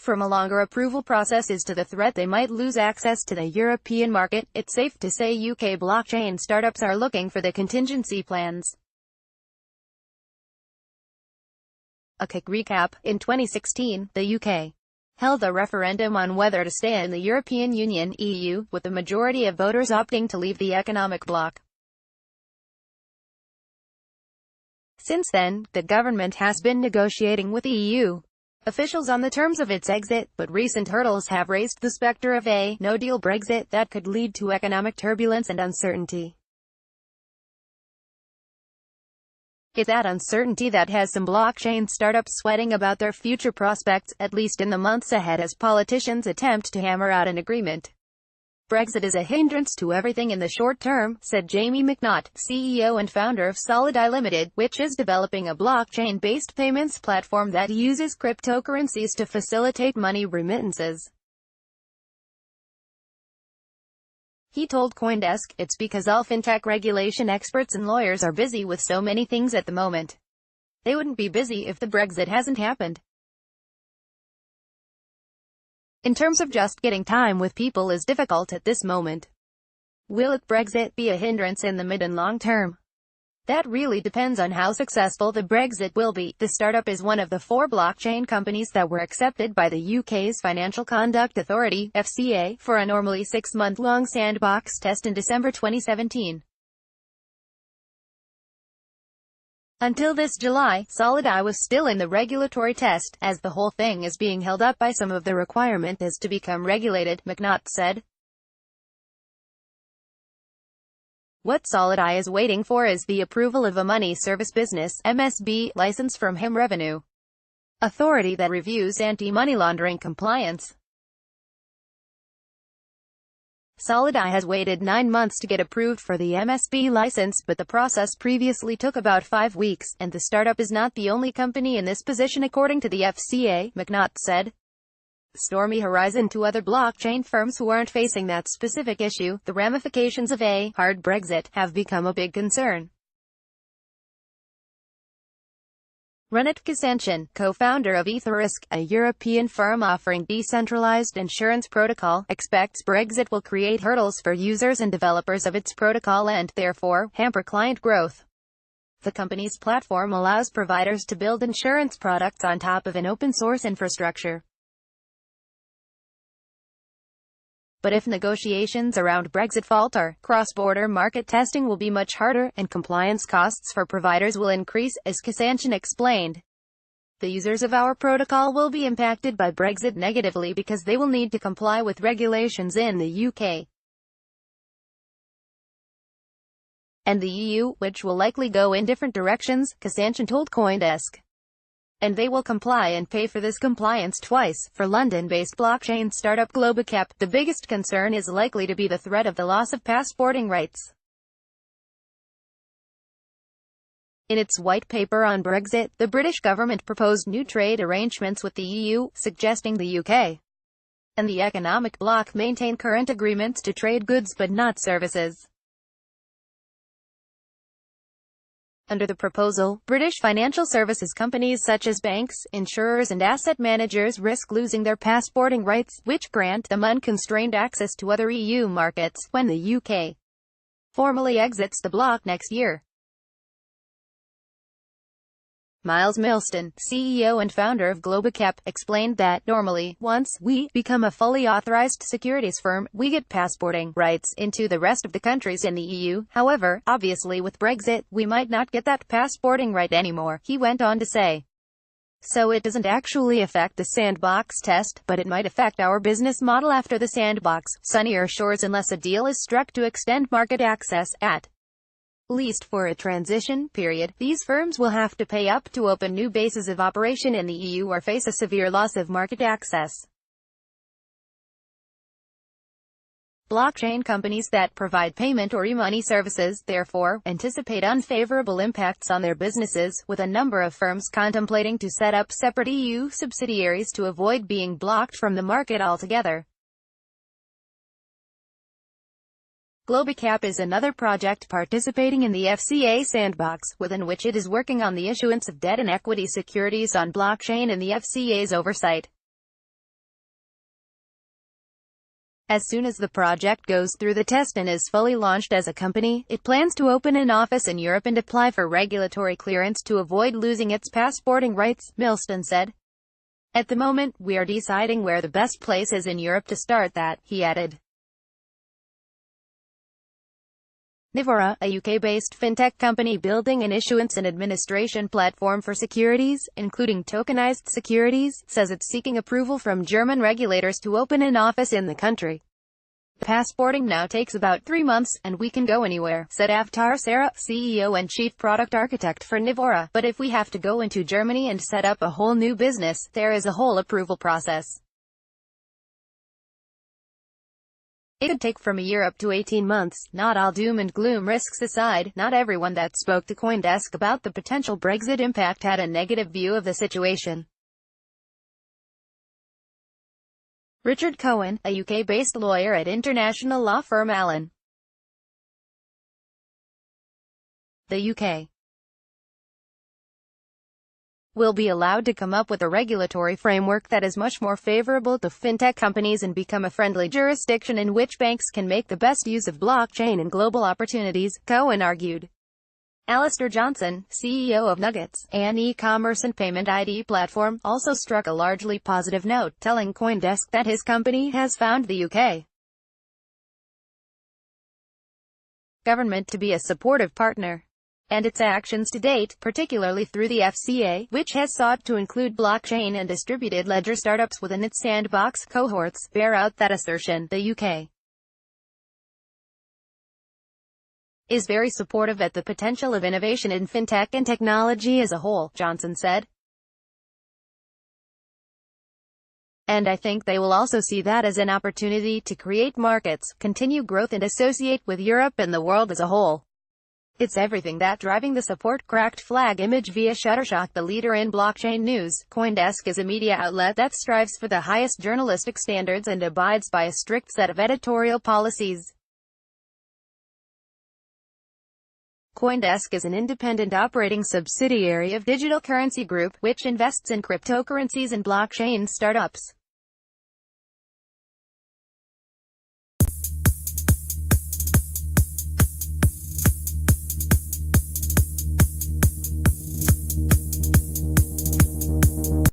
From a longer approval processes to the threat they might lose access to the European market, it's safe to say UK blockchain startups are looking for the contingency plans. A quick recap: in 2016, the UK held a referendum on whether to stay in the European Union (EU), with the majority of voters opting to leave the economic bloc. Since then, the government has been negotiating with EU officials on the terms of its exit, but recent hurdles have raised the specter of a no-deal Brexit that could lead to economic turbulence and uncertainty. It's that uncertainty that has some blockchain startups sweating about their future prospects, at least in the months ahead, as politicians attempt to hammer out an agreement. Brexit is a hindrance to everything in the short term, said Jamie McNaught, CEO and founder of Solideye Limited, which is developing a blockchain-based payments platform that uses cryptocurrencies to facilitate money remittances. He told CoinDesk, "It's because all fintech regulation experts and lawyers are busy with so many things at the moment. They wouldn't be busy if the Brexit hasn't happened. In terms of just getting time with people is difficult at this moment. Will Brexit be a hindrance in the mid and long term? That really depends on how successful the Brexit will be." The startup is one of the 4 blockchain companies that were accepted by the UK's Financial Conduct Authority, FCA, for a normally 6-month-long sandbox test in December 2017. Until this July, Solideye was still in the regulatory test, as the whole thing is being held up by some of the requirement is to become regulated, McNaught said. What Solideye is waiting for is the approval of a money service business (MSB) license from HM Revenue Authority that reviews anti-money laundering compliance. Solideye has waited 9 months to get approved for the MSB license, but the process previously took about 5 weeks, and the startup is not the only company in this position according to the FCA, McNaught said. Stormy horizon to other blockchain firms who aren't facing that specific issue. The ramifications of a hard Brexit have become a big concern. Renat Kasancian, co-founder of EtherRisk, a European firm offering decentralized insurance protocol, expects Brexit will create hurdles for users and developers of its protocol and, therefore, hamper client growth. The company's platform allows providers to build insurance products on top of an open-source infrastructure. But if negotiations around Brexit falter, cross-border market testing will be much harder, and compliance costs for providers will increase, as Kasancian explained. The users of our protocol will be impacted by Brexit negatively because they will need to comply with regulations in the UK and the EU, which will likely go in different directions, Kasancian told CoinDesk. And they will comply and pay for this compliance twice. For London-based blockchain startup Globacap, the biggest concern is likely to be the threat of the loss of passporting rights. In its white paper on Brexit, the British government proposed new trade arrangements with the EU, suggesting the UK and the economic bloc maintain current agreements to trade goods but not services. Under the proposal, British financial services companies such as banks, insurers and asset managers risk losing their passporting rights, which grant them unconstrained access to other EU markets, when the UK formally exits the bloc next year. Miles Milston, CEO and founder of Globacap, explained that, normally, once we become a fully authorized securities firm, we get passporting rights into the rest of the countries in the EU. However, obviously with Brexit, we might not get that passporting right anymore, he went on to say. So it doesn't actually affect the sandbox test, but it might affect our business model after the sandbox, sunnier shores, unless a deal is struck to extend market access, at least for a transition period. These firms will have to pay up to open new bases of operation in the EU or face a severe loss of market access. Blockchain companies that provide payment or e-money services, therefore, anticipate unfavorable impacts on their businesses, with a number of firms contemplating to set up separate EU subsidiaries to avoid being blocked from the market altogether. Globacap is another project participating in the FCA sandbox, within which it is working on the issuance of debt and equity securities on blockchain in the FCA's oversight. As soon as the project goes through the test and is fully launched as a company, it plans to open an office in Europe and apply for regulatory clearance to avoid losing its passporting rights, Milston said. At the moment, we are deciding where the best place is in Europe to start that, he added. Nivora, a UK-based fintech company building an issuance and administration platform for securities, including tokenized securities, says it's seeking approval from German regulators to open an office in the country. Passporting now takes about 3 months, and we can go anywhere, said Avtar Sarah, CEO and Chief Product Architect for Nivora. But if we have to go into Germany and set up a whole new business, there is a whole approval process. It could take from a year up to 18 months. Not all doom and gloom. Risks aside, not everyone that spoke to CoinDesk about the potential Brexit impact had a negative view of the situation. Richard Cohen, a UK-based lawyer at international law firm Allen. The UK will be allowed to come up with a regulatory framework that is much more favorable to fintech companies and become a friendly jurisdiction in which banks can make the best use of blockchain and global opportunities, Cohen argued. Alistair Johnson, CEO of Nuggets, an e-commerce and payment ID platform, also struck a largely positive note, telling CoinDesk that his company has found the UK government to be a supportive partner, and its actions to date, particularly through the FCA, which has sought to include blockchain and distributed ledger startups within its sandbox cohorts, bear out that assertion. The UK is very supportive at the potential of innovation in fintech and technology as a whole, Johnson said. And I think they will also see that as an opportunity to create markets, continue growth and associate with Europe and the world as a whole. It's everything that driving the support. Cracked flag image via Shutterstock. The leader in blockchain news. CoinDesk is a media outlet that strives for the highest journalistic standards and abides by a strict set of editorial policies. CoinDesk is an independent operating subsidiary of Digital Currency Group, which invests in cryptocurrencies and blockchain startups.